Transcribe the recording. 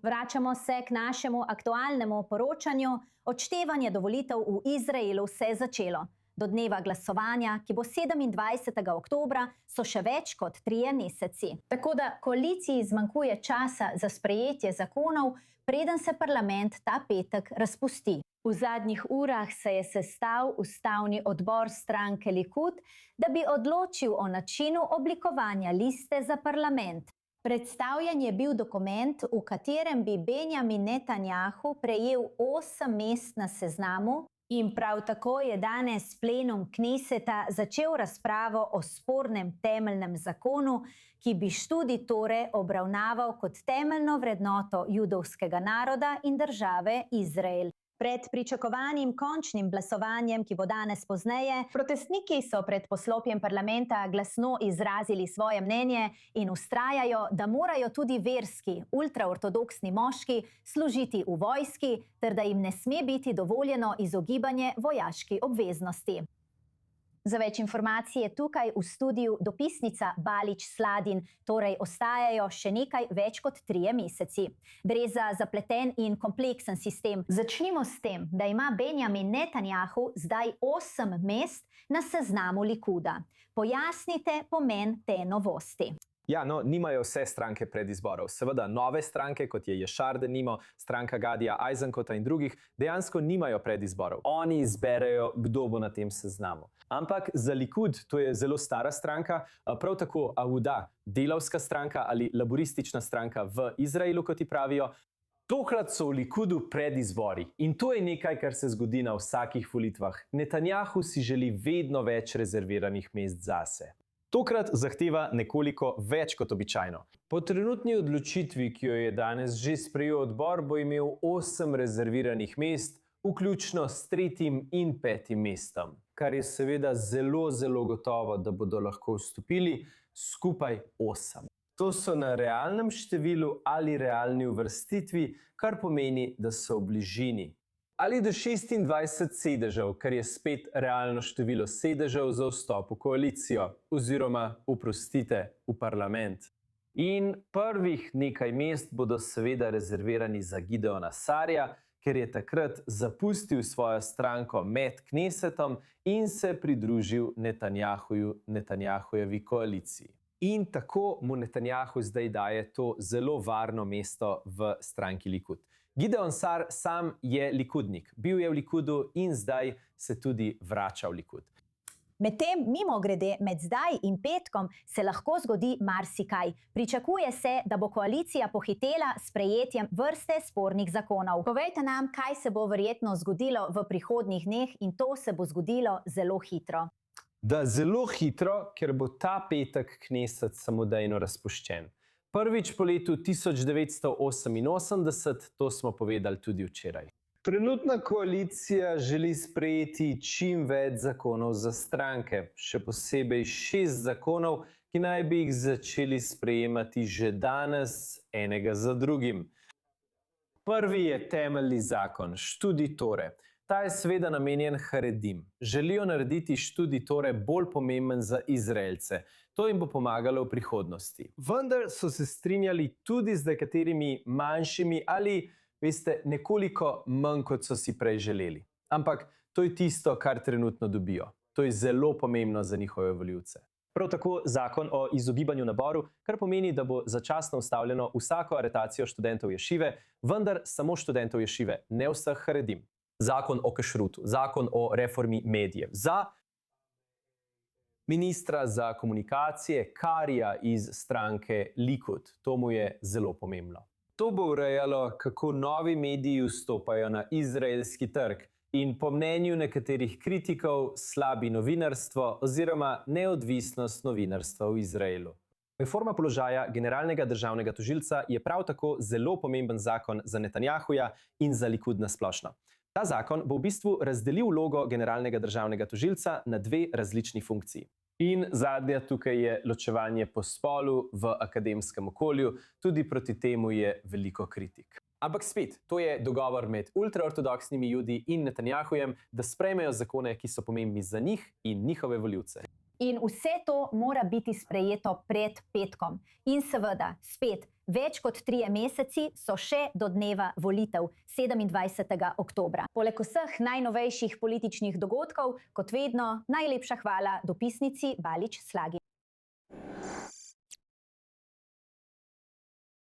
Vračamo se k našemu aktualnemu poročanju. Odštevanje do volitev v Izraelu se je začelo. Do dneva glasovanja, ki bo 27. oktobra, so še več kot 3 meseci. Tako da koaliciji zmanjkuje časa za sprejetje zakonov, preden se parlament ta petek razpusti. V zadnjih urah se je sestal ustavni odbor stranke Likud, da bi odločil o načinu oblikovanja liste za parlament. Predstavljen je bil dokument, v katerem bi Benjamin Netanjahu prejel 8 mest na seznamu, in prav tako je danes plenum Kneseta začel razpravo o spornem temeljnem zakonu, ki bi študij Tore obravnaval kot temeljno vrednoto judovskega naroda in države Izrael. Pred pričakovanim končnim glasovanjem, ki bo danes pozneje, protestniki so pred poslopjem parlamenta glasno izrazili svoje mnenje in vztrajajo, da morajo tudi verski, ultraortodoksni moški služiti v vojski, ter da jim ne sme biti dovoljeno izogibanje vojaški obveznosti. Za več informacij je tukaj v studiu dopisnica Balič Sladin, torej ostajajo še nekaj več kot 3 meseci. Gre za zapleten in kompleksen sistem. Začnimo s tem, da ima Benjamin Netanjahu zdaj 8 mest na seznamu Likuda. Pojasnite pomen te novosti. Ja, no, nimajo vse stranke predizborov. Seveda, nove stranke, kot je Ješar denimo, stranka Gadija Eisenkota in drugih, dejansko nimajo predizborov. Oni izberejo, kdo bo na tem seznamu. Ampak za Likud, to je zelo stara stranka, prav tako Auda, delavska stranka ali laboristična stranka v Izraelu, kot ji pravijo, tokrat so v Likudu predizbori. In to je nekaj, kar se zgodi na vsakih volitvah. Netanjahu si želi vedno več rezerviranih mest zase. Tokrat zahteva nekoliko več kot običajno. Po trenutni odločitvi, ki jo je danes že sprejel odbor, bo imel 8 rezerviranih mest, vključno s 3. in 5. mestom, kar je seveda zelo gotovo, da bodo lahko vstopili, skupaj 8. To so na realnem številu ali realni uvrstitvi, kar pomeni, da so v bližini. Ali do 26 sedežev, kar je spet realno število sedežev za vstop v koalicijo, oziroma, oprostite, v parlament. In prvih nekaj mest bodo seveda rezervirani za Gideona Sarja, ker je takrat zapustil svojo stranko med Knesetom in se pridružil Netanjahujevi koaliciji. In tako mu Netanjahu zdaj daje to zelo varno mesto v stranki Likud. Gideon Sar sam je likudnik, bil je v Likudu in zdaj se tudi vrača v Likud. Medtem, mimogrede, med zdaj in petkom se lahko zgodi marsikaj. Pričakuje se, da bo koalicija pohitela s sprejetjem vrste spornih zakonov. Povejte nam, kaj se bo verjetno zgodilo v prihodnjih dneh, in to se bo zgodilo zelo hitro. Da zelo hitro, ker bo ta petek Kneset samodejno razpuščen. Prvič po letu 1988, to smo povedali tudi včeraj. Trenutna koalicija želi sprejeti čim več zakonov za stranke, še posebej 6 zakonov, ki naj bi jih začeli sprejemati že danes, enega za drugim. Prvi je temeljni zakon, študij Tore. Ta je seveda namenjen Haredim. Želijo narediti študij Tore bolj pomemben za Izraelce. To jim bo pomagalo v prihodnosti. Vendar so se strinjali tudi z nekaterimi manjšimi ali, veste, nekoliko manj, kot so si prej želeli. Ampak to je tisto, kar trenutno dobijo. To je zelo pomembno za njihove volivce. Prav tako zakon o izogibanju naboru, kar pomeni, da bo začasno ustavljeno vsako aretacijo študentov ješive, vendar samo študentov ješive, ne vseh Haredim. Zakon o kašrutu, zakon o reformi medijev. Za ministra za komunikacije Karija iz stranke Likud. To mu je zelo pomembno. To bo urejalo, kako novi mediji vstopajo na izraelski trg in po mnenju nekaterih kritikov slabi novinarstvo oziroma neodvisnost novinarstva v Izraelu. Reforma položaja generalnega državnega tožilca je prav tako zelo pomemben zakon za Netanjahuja in za Likud na splošno. Ta zakon bo v bistvu razdelil vlogo generalnega državnega tožilca na 2 različni funkciji. In zadnja tukaj je ločevanje po spolu v akademskem okolju, tudi proti temu je veliko kritik. Ampak spet, to je dogovor med ultraortodoksnimi Judi in Netanjahujem, da sprejmejo zakone, ki so pomembni za njih in njihove volivce. In vse to mora biti sprejeto pred petkom. In seveda, spet, več kot 3 meseci so še do dneva volitev, 27. oktobra. Poleg vseh najnovejših političnih dogodkov, kot vedno, najlepša hvala dopisnici Balič Slagi.